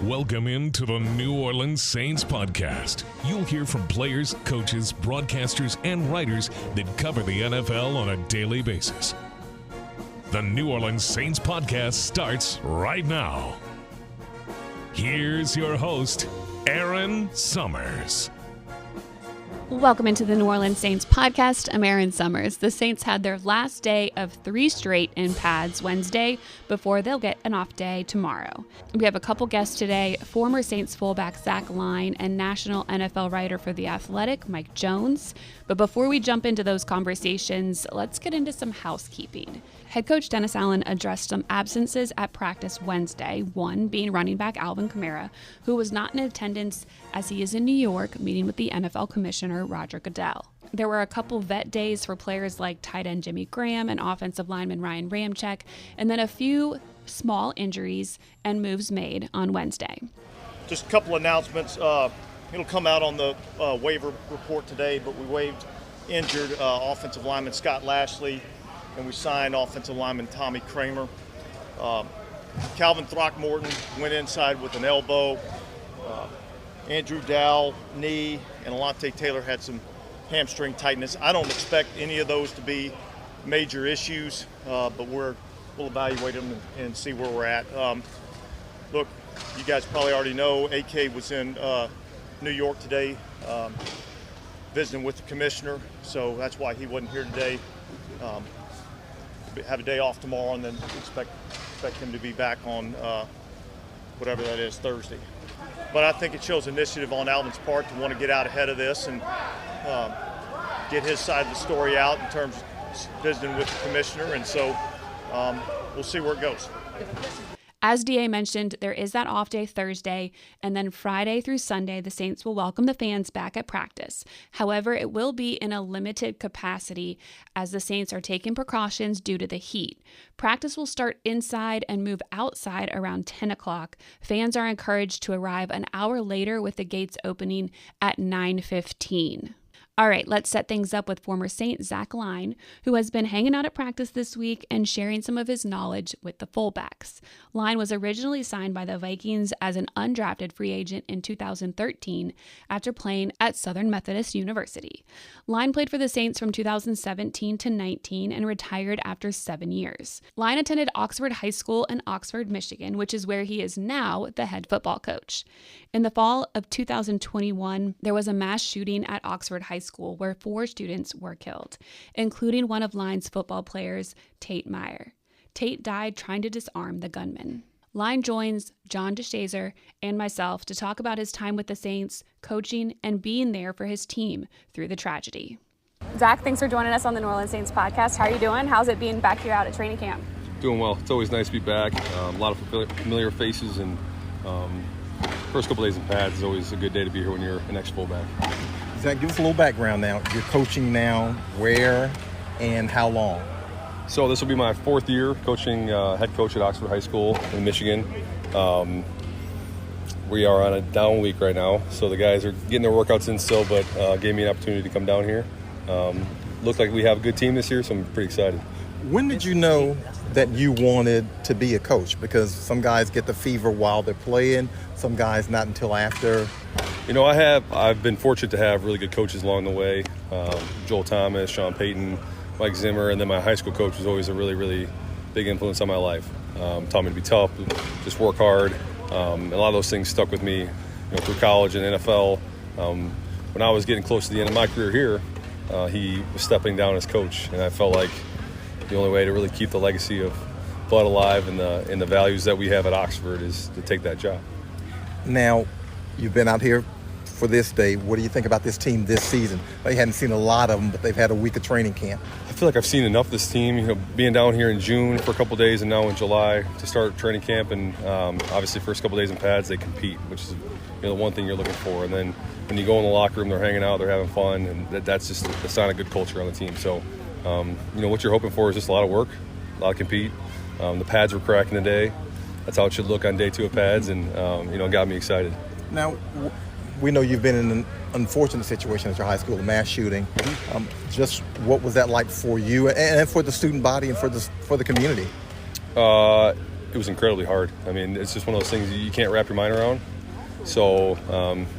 Welcome into the New Orleans Saints podcast. You'll hear from players, coaches, broadcasters, and writers that cover the NFL on a daily basis. The New Orleans Saints podcast starts right now. Here's your host, Aaron Summers. Welcome into the New Orleans Saints podcast. I'm Aaron Summers. The Saints had their last day of 3 straight in pads Wednesday before they'll get an off day tomorrow. We have a couple guests today, former Saints fullback Zach Line and national NFL writer for The Athletic, Mike Jones. But before we jump into those conversations, let's get into some housekeeping. Head coach Dennis Allen addressed some absences at practice Wednesday, one being running back Alvin Kamara, who was not in attendance as he is in New York meeting with the NFL commissioner Roger Goodell. There were a couple vet days for players like tight end Jimmy Graham and offensive lineman Ryan Ramczyk, and then a few small injuries and moves made on Wednesday. Just a couple announcements. It'll come out on the waiver report today, but we waived injured offensive lineman Scott Lashley, and we signed offensive lineman Tommy Kramer. Calvin Throckmorton went inside with an elbow. Andrew Dow, knee, and Alontae Taylor had some hamstring tightness. I don't expect any of those to be major issues, but we'll evaluate them and see where we're at. Look, you guys probably already know AK was in New York today visiting with the commissioner, so that's why he wasn't here today. Have a day off tomorrow, and then expect him to be back on whatever that is, Thursday. But I think it shows initiative on Alvin's part to want to get out ahead of this and get his side of the story out in terms of visiting with the commissioner, and so we'll see where it goes. As DA mentioned, there is that off day Thursday, and then Friday through Sunday, the Saints will welcome the fans back at practice. However, it will be in a limited capacity as the Saints are taking precautions due to the heat. Practice will start inside and move outside around 10 o'clock. Fans are encouraged to arrive an hour later with the gates opening at 9:15. All right, let's set things up with former Saint Zach Line, who has been hanging out at practice this week and sharing some of his knowledge with the fullbacks. Line was originally signed by the Vikings as an undrafted free agent in 2013 after playing at Southern Methodist University. Line played for the Saints from 2017 to 19 and retired after 7 years. Line attended Oxford High School in Oxford, Michigan, which is where he is now the head football coach. In the fall of 2021, there was a mass shooting at Oxford High School where 4 students were killed, including one of Line's football players, Tate Meyer. Tate died trying to disarm the gunman. Line joins John DeShazer and myself to talk about his time with the Saints, coaching, and being there for his team through the tragedy. Zach, thanks for joining us on the New Orleans Saints podcast. How are you doing? How's it being back here out at training camp? Doing well. It's always nice to be back. A lot of familiar faces, and first couple days in pads is always a good day to be here when you're an ex-fullback. Zach, give us a little background now. You're coaching now, where and how long? So this will be my 4th year coaching head coach at Oxford High School in Michigan. We are on a down week right now, so the guys are getting their workouts in still, but gave me an opportunity to come down here. Looks like we have a good team this year, so I'm pretty excited. When did you know that you wanted to be a coach? Because some guys get the fever while they're playing, some guys not until after. You know, I've been fortunate to have really good coaches along the way. Joel Thomas, Sean Payton, Mike Zimmer, and then my high school coach was always a really, really big influence on my life. Taught me to be tough, just work hard. A lot of those things stuck with me, through college and NFL. When I was getting close to the end of my career here, he was stepping down as coach, and I felt like the only way to really keep the legacy of blood alive and the values that we have at Oxford is to take that job. Now, you've been out here for this day. What do you think about this team this season? You hadn't seen a lot of them, but they've had a week of training camp. I feel like I've seen enough of this team, being down here in June for a couple days and now in July to start training camp. And obviously first couple days in pads, they compete, which is the one thing you're looking for. And then when you go in the locker room, they're hanging out, they're having fun, and that's just a sign of good culture on the team. So, what you're hoping for is just a lot of work, a lot of compete. The pads were cracking today. That's how it should look on day 2 of pads, and it got me excited. Now, we know you've been in an unfortunate situation at your high school, a mass shooting. Just what was that like for you and for the student body and for the community? was incredibly hard. I mean, it's just one of those things you can't wrap your mind around. So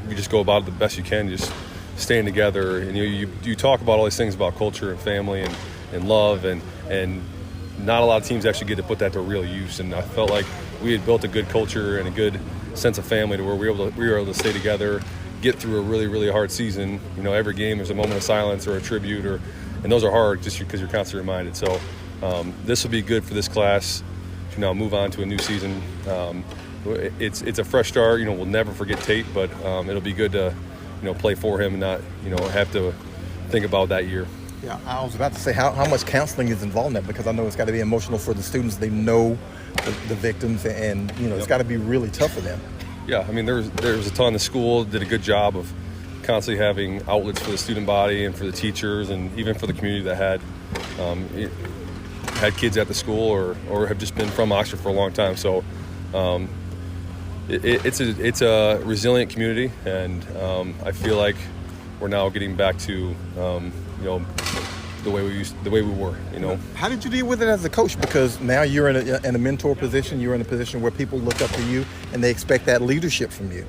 you just go about it the best you can, just staying together. And you talk about all these things about culture and family and love, and not a lot of teams actually get to put that to real use. And I felt like we had built a good culture and a good sense of family to where we were able to stay together, get through a really, really hard season. Every game there's a moment of silence or a tribute, and those are hard just because you're constantly reminded. So this will be good for this class to now move on to a new season. It's a fresh start. We'll never forget Tate, but it'll be good to play for him and not have to think about that year. Yeah, I was about to say how much counseling is involved in that, because I know it's got to be emotional for the students. They know the victims, and it's got to be really tough for them. Yeah, I mean, there was a ton. The school did a good job of constantly having outlets for the student body and for the teachers, and even for the community that had kids at the school or have just been from Oxford for a long time. So it's a resilient community, and I feel like we're now getting back to the way we were. How did you deal with it as a coach? Because now you're in a mentor position. You're in a position where people look up to you and they expect that leadership from you.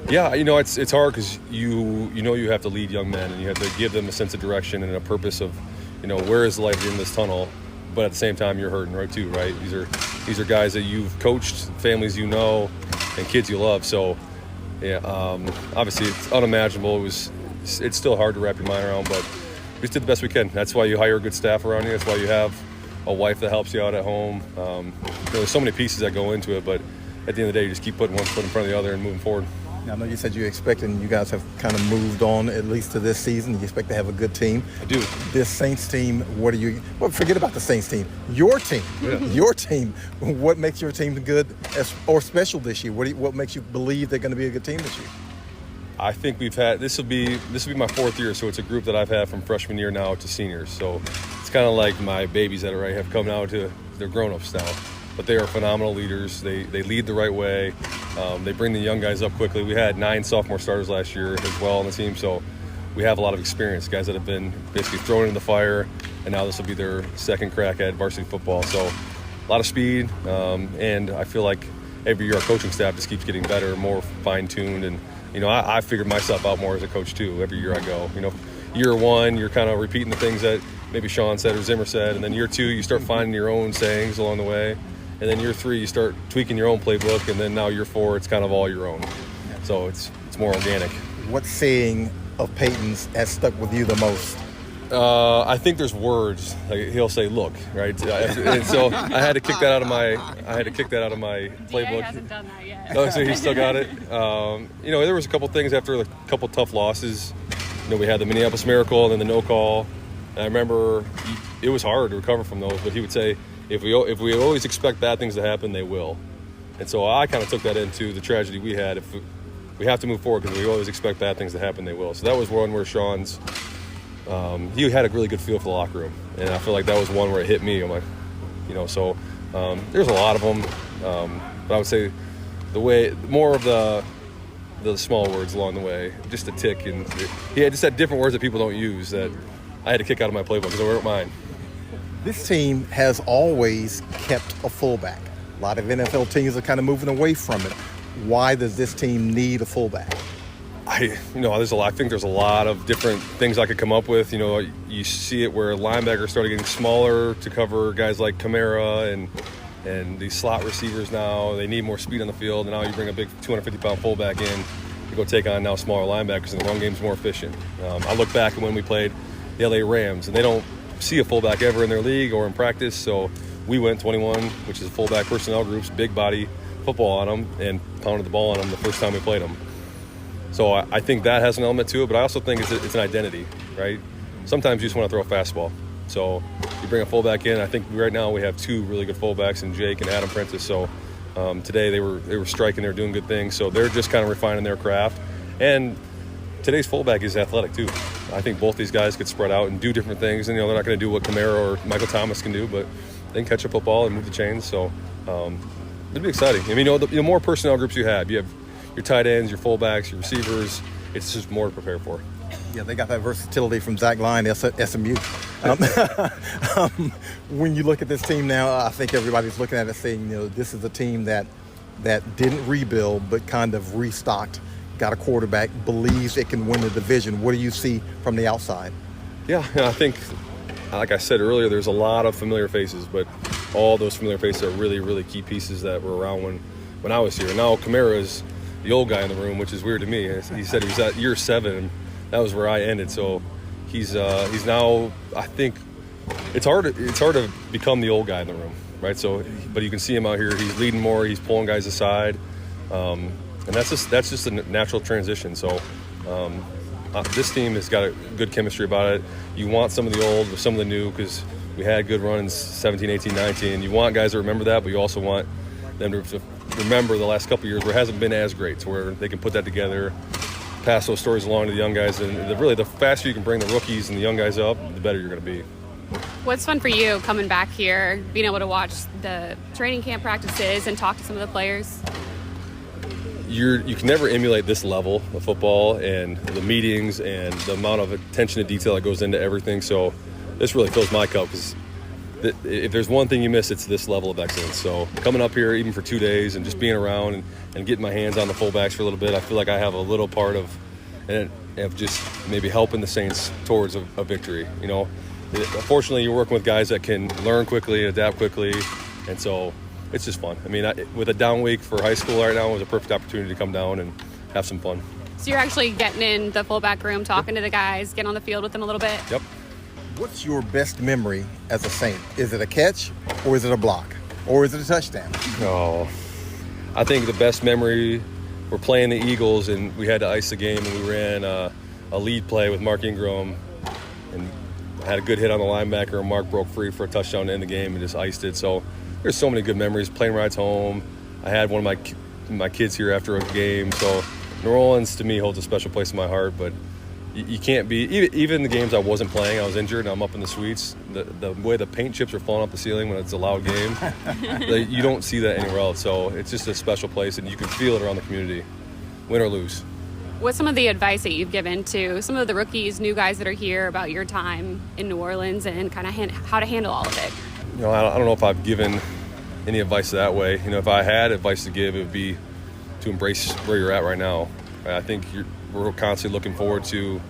Yeah, it's hard because you have to lead young men, and you have to give them a sense of direction and a purpose of where is the light in this tunnel. But at the same time, you're hurting, right? These are guys that you've coached, families and kids you love. So yeah, obviously it's unimaginable. It's still hard to wrap your mind around, but we just did the best we can. That's why you hire good staff around you. That's why you have a wife that helps you out at home. There's so many pieces that go into it, but at the end of the day, you just keep putting one foot in front of the other and moving forward. Now, I know you said you expect, and you guys have kind of moved on at least to this season. You expect to have a good team. I do. This Saints team, forget about the Saints team. Your team, your team. What makes your team good or special this year? What makes you believe they're going to be a good team this year? I think this will be my fourth year, so it's a group that I've had from freshman year now to seniors. So it's kind of like my babies that have come now to they're grown-ups now. But they are phenomenal leaders. They lead the right way. They bring the young guys up quickly. We had 9 sophomore starters last year as well on the team, so we have a lot of experience, guys that have been basically thrown into the fire, and now this will be their second crack at varsity football. So a lot of speed, and I feel like every year our coaching staff just keeps getting better, more fine-tuned, and I figured myself out more as a coach too. Every year I go, year one you're kind of repeating the things that maybe Sean said or Zimmer said, and then year 2 you start finding your own sayings along the way. And then year 3, you start tweaking your own playbook, and then now year 4, it's kind of all your own. So it's more organic. What saying of Peyton's has stuck with you the most? I think there's words. Like he'll say, "Look," right? And so I had to kick that out of my playbook. DA hasn't done that yet. Oh, so he still got it. There was a couple things after a couple tough losses. We had the Minneapolis Miracle and then the no call. And I remember it was hard to recover from those, but he would say, If we always expect bad things to happen, they will. And so I kind of took that into the tragedy we had. If we have to move forward because we always expect bad things to happen, they will. So that was one where Sean's, he had a really good feel for the locker room. And I feel like that was one where it hit me. I'm like, so there's a lot of them. But I would say more of the small words along the way, just a tick. And he had just had different words that people don't use that I had to kick out of my playbook because they weren't mine. This team has always kept a fullback. A lot of NFL teams are kind of moving away from it. Why does this team need a fullback? There's a lot. I think there's a lot of different things I could come up with. You see it where linebackers started getting smaller to cover guys like Kamara and these slot receivers now. They need more speed on the field, and now you bring a big 250-pound fullback in to go take on now smaller linebackers, and the run game's more efficient. I look back at when we played the LA Rams, and they don't see a fullback ever in their league or in practice, so we went 21, which is fullback personnel groups, big body football on them, and pounded the ball on them the first time we played them. So I think that has an element to it, but I also think it's an identity, right? Sometimes you just want to throw a fastball. So you bring a fullback in. I think right now we have 2 really good fullbacks in Jake and Adam Prentice. So today they were striking, they were doing good things. So they're just kind of refining their craft. And today's fullback is athletic too. I think both these guys could spread out and do different things. And they're not going to do what Kamara or Michael Thomas can do, but they can catch a football and move the chains. So it'll be exciting. I mean, the more personnel groups you have your tight ends, your fullbacks, your receivers. It's just more to prepare for. Yeah, they got that versatility from Zach Lyon, SMU. When you look at this team now, I think everybody's looking at it saying, this is a team that didn't rebuild but kind of restocked, got a quarterback, believes it can win the division. What do you see from the outside? Yeah, I think, like I said earlier, there's a lot of familiar faces, but all those familiar faces are really, really key pieces that were around when I was here. Now Kamara is the old guy in the room, which is weird to me. He said he was at year 7, and that was where I ended. So he's now, I think, it's hard to become the old guy in the room, right? So, but you can see him out here. He's leading more. He's pulling guys aside, and that's just a natural transition. So. This team has got a good chemistry about it. You want some of the old with some of the new because we had good runs 17, 18, 19. You want guys to remember that, but you also want them to remember the last couple of years where it hasn't been as great, to where they can put that together, pass those stories along to the young guys. And really, the faster you can bring the rookies and the young guys up, the better you're going to be. What's fun for you coming back here, being able to watch the training camp practices and talk to some of the players? You can never emulate this level of football and the meetings and the amount of attention to detail that goes into everything. So this really fills my cup because if there's one thing you miss, it's this level of excellence. So coming up here even for 2 days and just being around and getting my hands on the fullbacks for a little bit, I feel like I have a little part of just maybe helping the Saints towards a victory. Fortunately, you're working with guys that can learn quickly, adapt quickly, and so it's just fun. I mean, with a down week for high school right now, it was a perfect opportunity to come down and have some fun. So you're actually getting in the fullback room, talking to the guys, getting on the field with them a little bit? Yep. What's your best memory as a Saint? Is it a catch, or is it a block, or is it a touchdown? Oh, I think the best memory, we're playing the Eagles, and we had to ice the game, and we ran a lead play with Mark Ingram, and had a good hit on the linebacker, and Mark broke free for a touchdown to end the game and just iced it. So there's so many good memories. Plane rides home. I had one of my kids here after a game. So New Orleans, to me, holds a special place in my heart. But you can't be – even the games I wasn't playing, I was injured, and I'm up in the suites. The way the paint chips are falling off the ceiling when it's a loud game, you don't see that anywhere else. So it's just a special place, and you can feel it around the community, win or lose. What's some of the advice that you've given to some of the rookies, new guys that are here about your time in New Orleans and kind of how to handle all of it? I don't know if I've given any advice that way. If I had advice to give, it would be to embrace where you're at right now. I think we're constantly looking forward to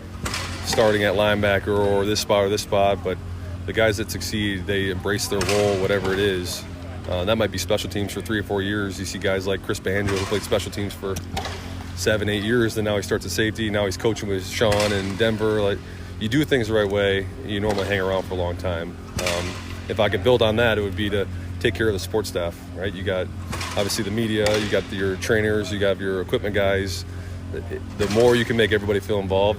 starting at linebacker or this spot, but the guys that succeed, they embrace their role, whatever it is. That might be special teams for 3 or 4 years. You see guys like Chris Banjo, who played special teams for 7, 8 years, and now he starts at safety. Now he's coaching with Sean in Denver. Like, you do things the right way, you normally hang around for a long time. If I could build on that, it would be to take care of the support staff, right? You got, obviously, the media, you got your trainers, you got your equipment guys. The more you can make everybody feel involved,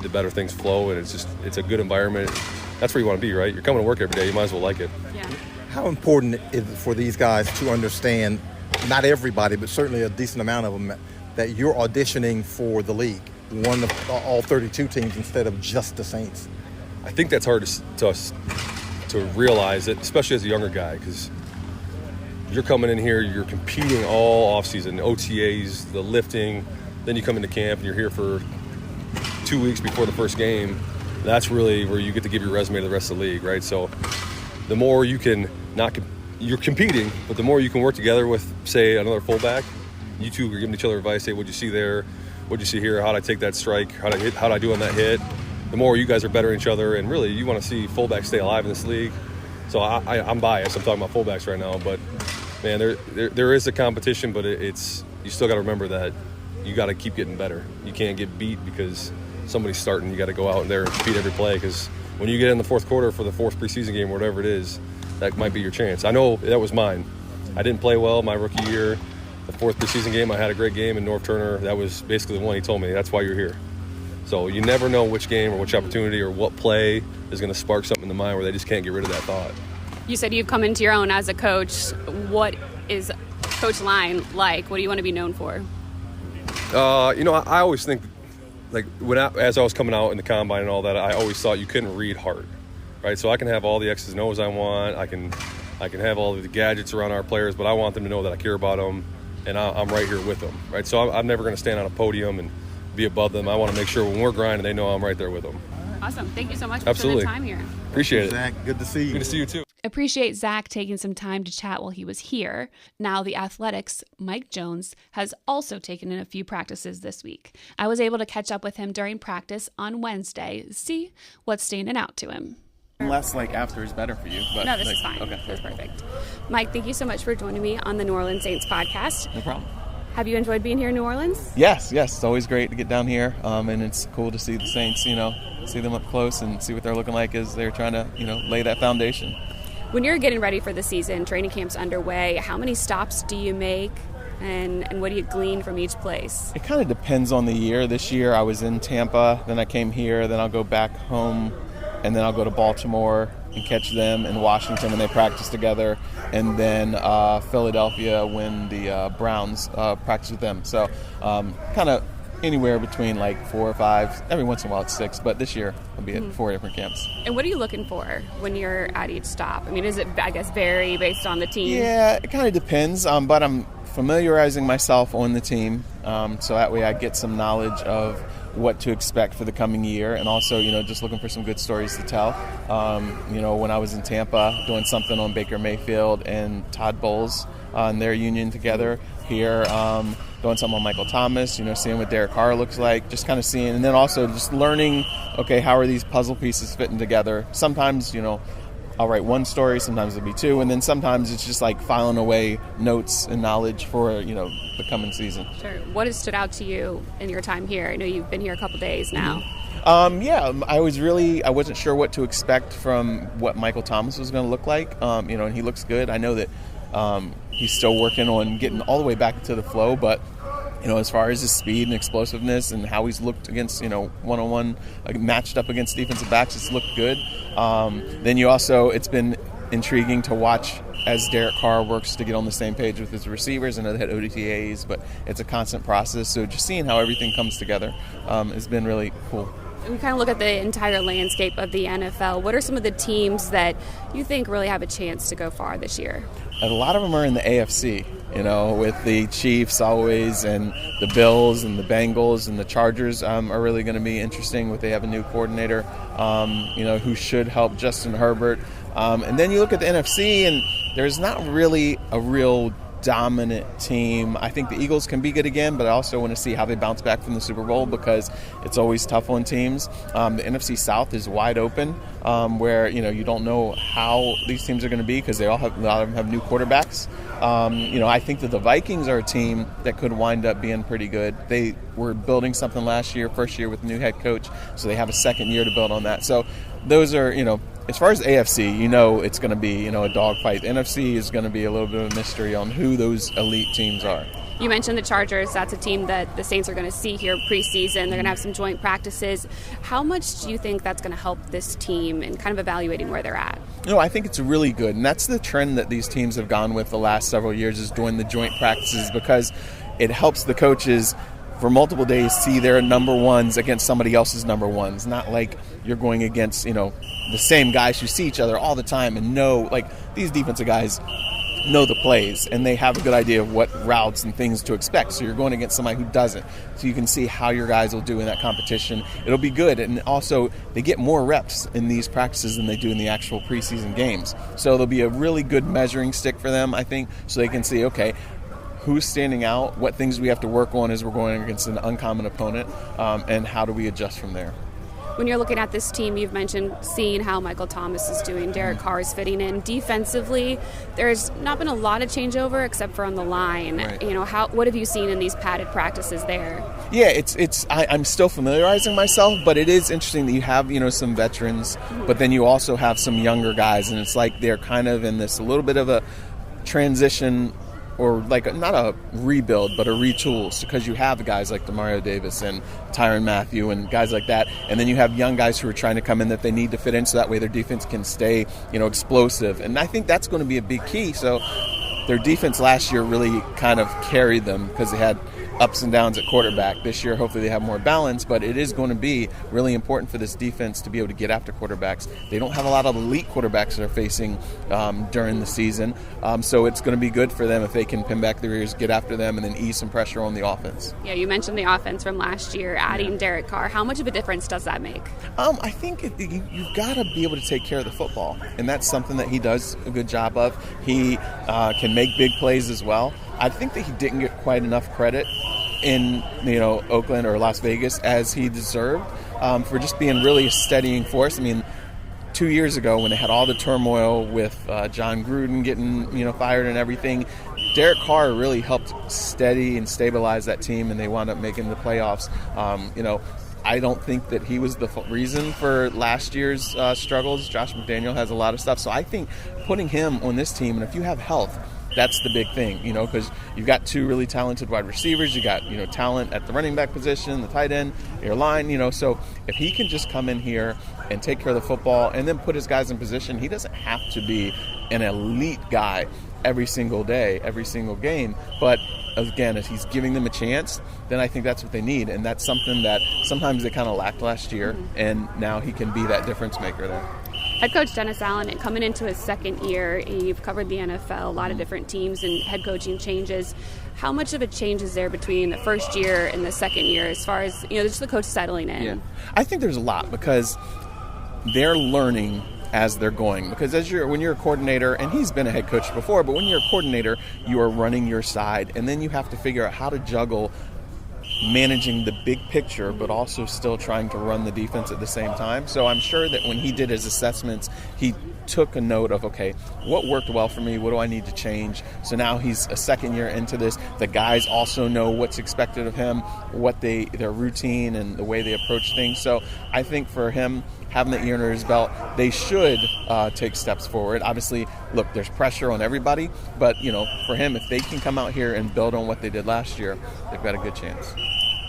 the better things flow, and it's a good environment. That's where you want to be, right? You're coming to work every day. You might as well like it. Yeah. How important is it for these guys to understand, not everybody, but certainly a decent amount of them, that you're auditioning for the league, one of all 32 teams instead of just the Saints? I think that's hard to realize it, especially as a younger guy, because you're coming in here, you're competing all offseason, OTAs, the lifting, then you come into camp and you're here for 2 weeks before the first game. That's really where you get to give your resume to the rest of the league, right? So the more you can you're competing, but the more you can work together with, say, another fullback, you two are giving each other advice, say, what'd you see there? What'd you see here? How'd I take that strike? How'd I do on that hit? The more you guys are bettering each other, and really you want to see fullbacks stay alive in this league. So I'm biased. I'm talking about fullbacks right now, but man, there is a competition, but it's you still got to remember that you got to keep getting better. You can't get beat because somebody's starting. You got to go out there and compete every play, because when you get in the fourth quarter for the 4th preseason game, or whatever it is, that might be your chance. I know that was mine. I didn't play well my rookie year. The 4th preseason game, I had a great game in North Turner. That was basically the one he told me, that's why you're here. So you never know which game or which opportunity or what play is going to spark something in the mind where they just can't get rid of that thought. You said you've come into your own as a coach. What is Coach Line like? What do you want to be known for? I always think, like, as I was coming out in the combine and all that, I always thought you couldn't read heart, right? So I can have all the X's and O's I want. I can have all of the gadgets around our players, but I want them to know that I care about them, and I'm right here with them, right? So I'm never going to stand on a podium and be above them. I want to make sure when we're grinding, they know I'm right there with them. Awesome. Thank you so much for Absolutely. the time here. Appreciate it. Zach, good to see you. Good to see you too. Appreciate Zach taking some time to chat while he was here. Now the Athletics' Mike Jones has also taken in a few practices this week. I was able to catch up with him during practice on Wednesday to see what's standing out to him. Less like after is better for you. But No, this like, is fine. Okay. That's perfect. Mike, thank you so much for joining me on the New Orleans Saints podcast. No problem. Have you enjoyed being here in New Orleans? Yes. It's always great to get down here, and it's cool to see the Saints, see them up close and see what they're looking like as they're trying to, lay that foundation. When you're getting ready for the season, training camp's underway, how many stops do you make and what do you glean from each place? It kind of depends on the year. This year I was in Tampa, then I came here, then I'll go back home, and then I'll go to Baltimore and catch them in Washington when they practice together, and then Philadelphia when the Browns practice with them. So kind of anywhere between like 4 or 5. Every once in a while it's 6, but this year I'll be at 4 different camps. And what are you looking for when you're at each stop? I mean, is it, I guess, vary based on the team? Yeah, it kind of depends, but I'm familiarizing myself on the team, so that way I get some knowledge of what to expect for the coming year, and also, just looking for some good stories to tell. When I was in Tampa doing something on Baker Mayfield and Todd Bowles and their union together, here doing something on Michael Thomas, seeing what Derek Carr looks like, just kind of seeing, and then also just learning, okay, how are these puzzle pieces fitting together? Sometimes, I'll write one story, sometimes it'll be 2, and then sometimes it's just like filing away notes and knowledge for, the coming season. Sure. What has stood out to you in your time here? I know you've been here a couple days now. I wasn't sure what to expect from what Michael Thomas was going to look like, and he looks good. I know that he's still working on getting all the way back to the flow, but as far as his speed and explosiveness and how he's looked against, one-on-one, matched up against defensive backs, it's looked good. Then it's been intriguing to watch as Derek Carr works to get on the same page with his receivers. I know they had OTAs, but it's a constant process. So just seeing how everything comes together has been really cool. We kind of look at the entire landscape of the NFL. What are some of the teams that you think really have a chance to go far this year? A lot of them are in the AFC, with the Chiefs always, and the Bills and the Bengals and the Chargers are really going to be interesting. They have a new coordinator, who should help Justin Herbert. And then you look at the NFC, and there's not really a real dominant team. I think the Eagles can be good again, but I also want to see how they bounce back from the Super Bowl, because it's always tough on teams. The NFC South is wide open, where you don't know how these teams are going to be, because a lot of them have new quarterbacks. I think that the Vikings are a team that could wind up being pretty good. They were building something last year, first year with a new head coach, so they have a second year to build on that. So those are, as far as AFC, it's going to be, a dogfight. NFC is going to be a little bit of a mystery on who those elite teams are. You mentioned the Chargers. That's a team that the Saints are going to see here preseason. They're going to have some joint practices. How much do you think that's going to help this team in kind of evaluating where they're at? I think it's really good. And that's the trend that these teams have gone with the last several years, is doing the joint practices, because it helps the coaches for multiple days see their number ones against somebody else's number ones. Not like you're going against, the same guys who see each other all the time and know, like, these defensive guys know the plays and they have a good idea of what routes and things to expect. So you're going against somebody who doesn't. So you can see how your guys will do in that competition. It'll be good. And also, they get more reps in these practices than they do in the actual preseason games. So there'll be a really good measuring stick for them, I think, so they can see, okay, who's standing out, what things we have to work on as we're going against an uncommon opponent, and how do we adjust from there. When you're looking at this team, you've mentioned seeing how Michael Thomas is doing, Derek Carr is fitting in. Defensively, there's not been a lot of changeover except for on the line. Right. What have you seen in these padded practices there? Yeah, I'm still familiarizing myself, but it is interesting that you have, some veterans, but then you also have some younger guys, and it's like they're kind of in this a little bit of a transition, or like not a rebuild, but a retool, because you have guys like Demario Davis and Tyrann Mathieu and guys like that, and then you have young guys who are trying to come in that they need to fit in, so that way their defense can stay, explosive. And I think that's going to be a big key. So their defense last year really kind of carried them, because they had ups and downs at quarterback. This year, hopefully they have more balance, but it is going to be really important for this defense to be able to get after quarterbacks. They don't have a lot of elite quarterbacks they're facing during the season, so it's going to be good for them if they can pin back their ears, get after them, and then ease some pressure on the offense. Yeah, you mentioned the offense from last year, adding Derek Carr. How much of a difference does that make? I think you've got to be able to take care of the football, and that's something that he does a good job of. He can make big plays as well. I think that he didn't get quite enough credit in Oakland or Las Vegas as he deserved for just being really a steadying force. I mean, 2 years ago when they had all the turmoil with John Gruden getting fired and everything, Derek Carr really helped steady and stabilize that team, and they wound up making the playoffs. I don't think that he was the reason for last year's struggles. Josh McDaniel has a lot of stuff. So I think putting him on this team, and if you have health, that's the big thing, because you've got two really talented wide receivers. You got, talent at the running back position, the tight end, your line, so if he can just come in here and take care of the football and then put his guys in position, he doesn't have to be an elite guy every single day, every single game. But again, if he's giving them a chance, then I think that's what they need. And that's something that sometimes they kind of lacked last year. And now he can be that difference maker there. Head coach Dennis Allen, coming into his second year, you've covered the NFL, a lot of different teams and head coaching changes. How much of a change is there between the first year and the second year as far as, just the coach settling in? Yeah, I think there's a lot because they're learning as they're going. Because when you're a coordinator, and he's been a head coach before, but when you're a coordinator, you are running your side, and then you have to figure out how to juggle managing the big picture, but also still trying to run the defense at the same time. So I'm sure that when he did his assessments, he took a note of, okay, what worked well for me? What do I need to change? So now he's a second year into this. The guys also know what's expected of him, what their routine and the way they approach things. So I think for him, having that year under his belt, they should take steps forward. Obviously, look, there's pressure on everybody, but for him, if they can come out here and build on what they did last year, they've got a good chance.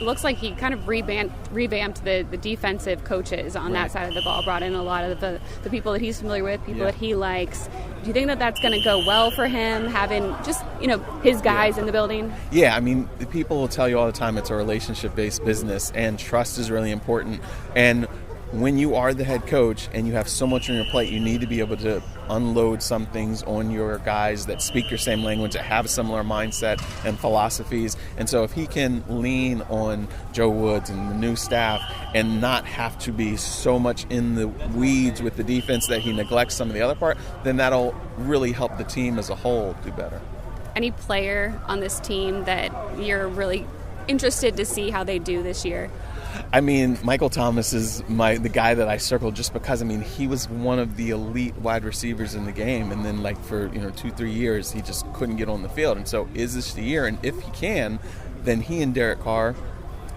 It looks like he kind of revamped the defensive coaches on that side of the ball, brought in a lot of the people that he's familiar with, people that he likes. Do you think that that's going to go well for him, having just, his guys in the building? Yeah, I mean, people will tell you all the time it's a relationship-based business, and trust is really important. And when you are the head coach and you have so much on your plate, you need to be able to unload some things on your guys that speak your same language, that have a similar mindset and philosophies. And so if he can lean on Joe Woods and the new staff and not have to be so much in the weeds with the defense that he neglects some of the other part, then that'll really help the team as a whole do better. Any player on this team that you're really interested to see how they do this year? I mean, Michael Thomas is the guy that I circled just because, he was one of the elite wide receivers in the game. And then, for 2-3 years, he just couldn't get on the field. And so is this the year? And if he can, then he and Derek Carr,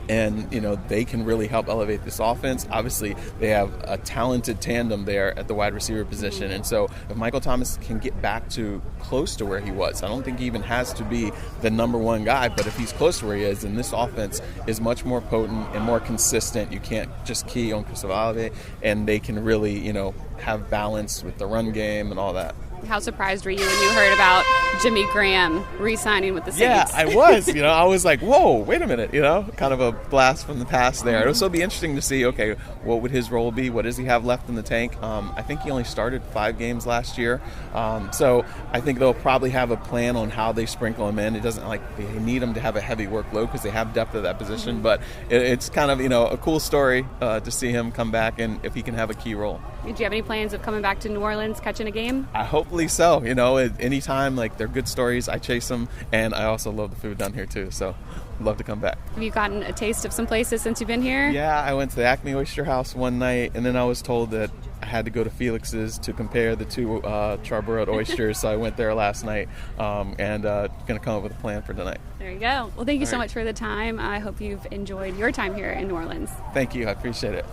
and, they can really help elevate this offense. Obviously, they have a talented tandem there at the wide receiver position. And so if Michael Thomas can get back to close to where he was, I don't think he even has to be the number one guy, but if he's close to where he is, then this offense is much more potent and more consistent. You can't just key on Chris Olave, and they can really, have balance with the run game and all that. How surprised were you when you heard about Jimmy Graham re-signing with the Saints? Yeah, I was. I was like, whoa, wait a minute, kind of a blast from the past there. It'll still be interesting to see, okay, what would his role be? What does he have left in the tank? I think he only started 5 games last year. So I think they'll probably have a plan on how they sprinkle him in. It doesn't they need him to have a heavy workload because they have depth at that position. But it's kind of, a cool story to see him come back and if he can have a key role. Did you have any plans of coming back to New Orleans, catching a game? Hopefully so. Anytime they're good stories, I chase them, and I also love the food down here too. So, I'd love to come back. Have you gotten a taste of some places since you've been here? Yeah, I went to the Acme Oyster House one night, and then I was told that I had to go to Felix's to compare the two charbroiled oysters. So I went there last night, and going to come up with a plan for tonight. There you go. Well, thank you so much for the time. I hope you've enjoyed your time here in New Orleans. Thank you. I appreciate it.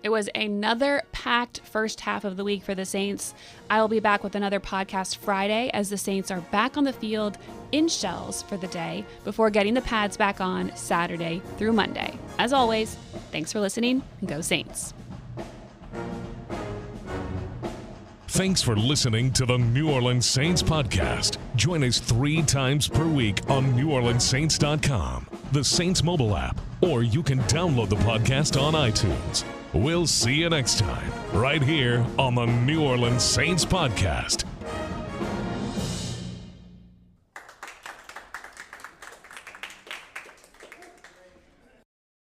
It was another packed first half of the week for the Saints. I will be back with another podcast Friday as the Saints are back on the field in shells for the day before getting the pads back on Saturday through Monday. As always, thanks for listening and go Saints. Thanks for listening to the New Orleans Saints podcast. Join us 3 times per week on NewOrleansSaints.com, the Saints mobile app, or you can download the podcast on iTunes. We'll see you next time, right here on the New Orleans Saints podcast.